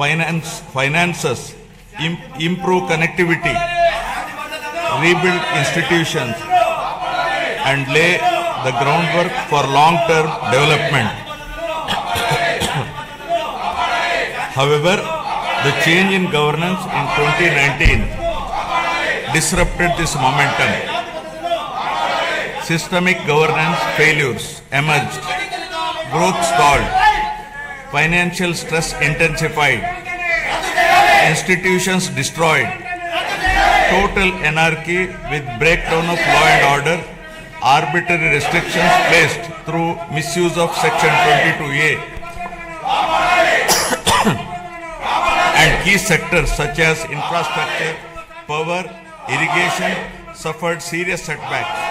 finances, improve connectivity, rebuild institutions, and lay the groundwork for long-term development. However, the change in governance in 2019 disrupted this momentum. Systemic governance failures emerged, growth stalled, financial stress intensified, institutions destroyed, total anarchy with breakdown of law and order, arbitrary restrictions placed through misuse of Section 22A, and key sectors such as infrastructure, power, irrigation suffered serious setbacks.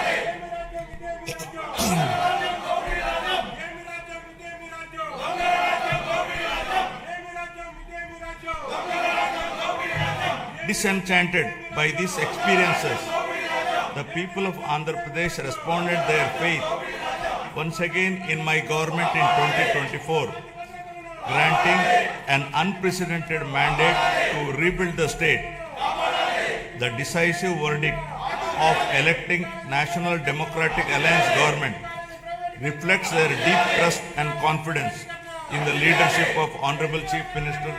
Disenchanted by these experiences, the people of Andhra Pradesh responded their faith once again in my government in 2024, granting an unprecedented mandate to rebuild the state. The decisive verdict of electing National Democratic Alliance government reflects their deep trust and confidence in the leadership of Honorable Chief Minister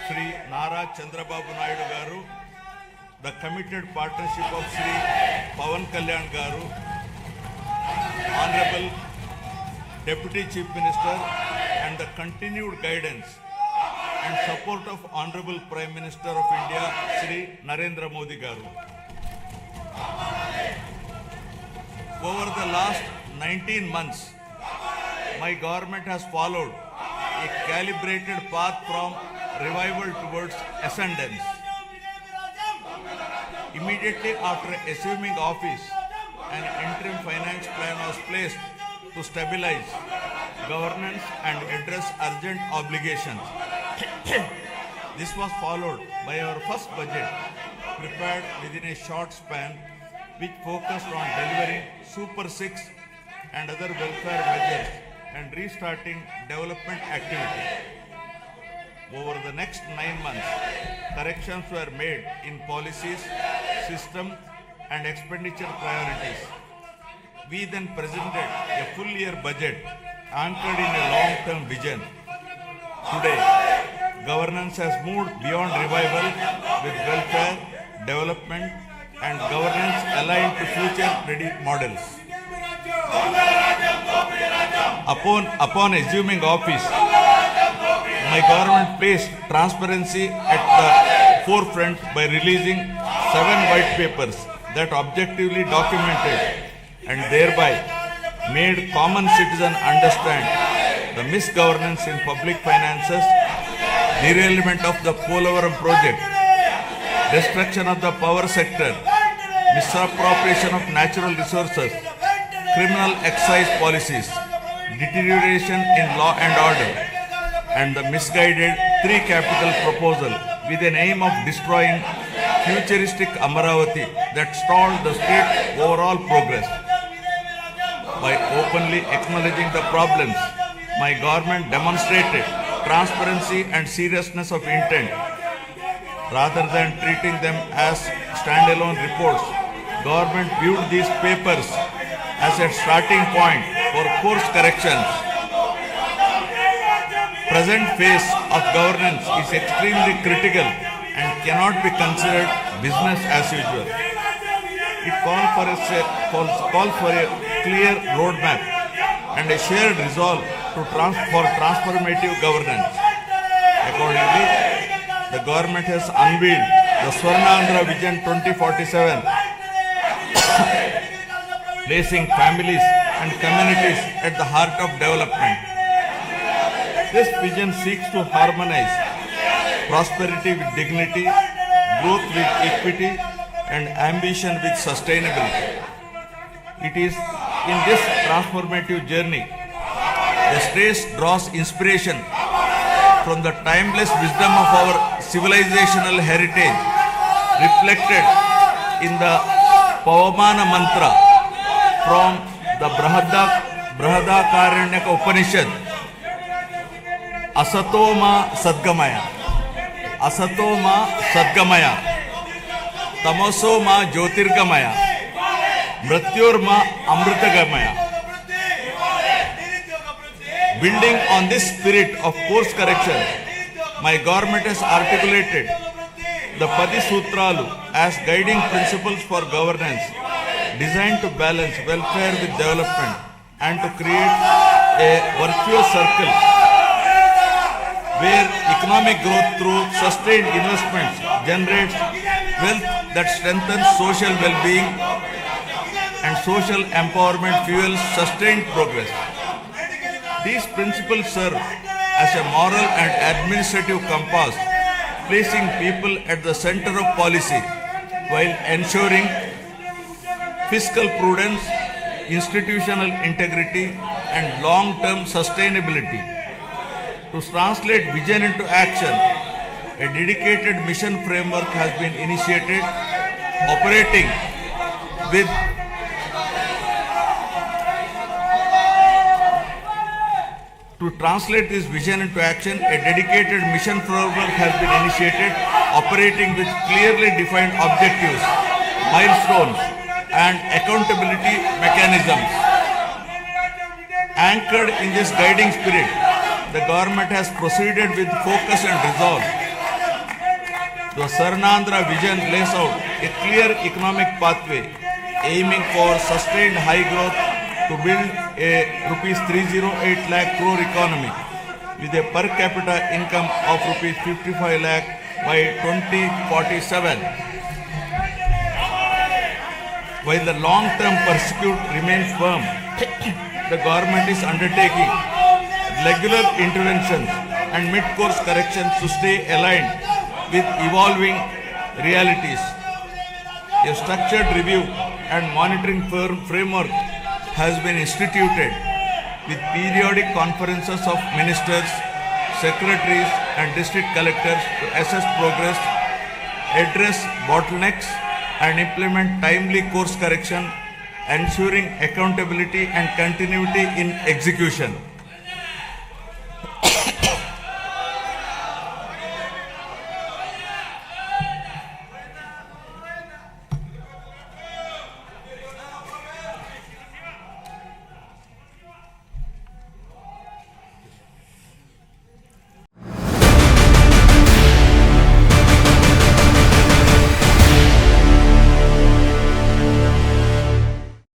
Sri Nara Chandrababu Naidu Garu, the committed partnership of Sri Pawan Kalyan Garu, Honorable Deputy Chief Minister, and the continued guidance and support of Honorable Prime Minister of India, Sri Narendra Modi Garu. Over the last 19 months, my government has followed a calibrated path from revival towards ascendance. Immediately after assuming office, an interim finance plan was placed to stabilize governance and address urgent obligations. This was followed by our first budget, prepared within a short span, which focused on delivering Super 6 and other welfare measures and restarting development activity. Over the next 9 months, corrections were made in policies, system, and expenditure priorities. We then presented a full year budget anchored in a long-term vision. Today, governance has moved beyond revival with welfare, development, and governance aligned to future-ready models. Upon assuming office, my government placed transparency at the forefront by releasing 7 white papers that objectively documented and thereby made common citizen understand the misgovernance in public finances, derailment of the Polavaram project, destruction of the power sector, misappropriation of natural resources, criminal excise policies, deterioration in law and order, and the misguided 3 capital proposal with an aim of destroying futuristic Amaravati that stalled the state's overall progress. By openly acknowledging the problems, my government demonstrated transparency and seriousness of intent. Rather than treating them as standalone reports, government viewed these papers as a starting point for course corrections. Present phase of governance is extremely critical and cannot be considered business as usual. It calls for a clear roadmap and a shared resolve for transformative governance. Accordingly, the government has unveiled the Swarnandhra Vision 2047, placing families and communities at the heart of development. This vision seeks to harmonize prosperity with dignity, growth with equity, and ambition with sustainability. It is in this transformative journey, the state draws inspiration from the timeless wisdom of our civilizational heritage, reflected in the Pavamana mantra from the Brahadakaranyaka Upanishad, Asatoma Sadgamaya. Asato ma Sadgamaya, Tamaso ma Jyotirgamaya, Mrityur ma Amritagamaya. Building on this spirit of course correction, my government has articulated the Padi Sutralu as guiding principles for governance, designed to balance welfare with development and to create a virtuous circle where economic growth through sustained investments generates wealth that strengthens social well-being and social empowerment fuels sustained progress. These principles serve as a moral and administrative compass, placing people at the center of policy while ensuring fiscal prudence, institutional integrity, and long-term sustainability. To translate vision into action, a dedicated mission framework has been initiated, operating with To translate this vision into action, a dedicated mission framework has been initiated, operating with clearly defined objectives, milestones, and accountability mechanisms. Anchored in this guiding spirit, the government has proceeded with focus and resolve. The Swarnandhra vision lays out a clear economic pathway, aiming for sustained high growth to build a rupees 308 lakh crore economy with a per capita income of rupees 55 lakh by 2047. While the long-term pursuit remains firm, the government is undertaking regular interventions and mid-course corrections to stay aligned with evolving realities. A structured review and monitoring framework has been instituted with periodic conferences of ministers, secretaries and district collectors to assess progress, address bottlenecks and implement timely course correction, ensuring accountability and continuity in execution.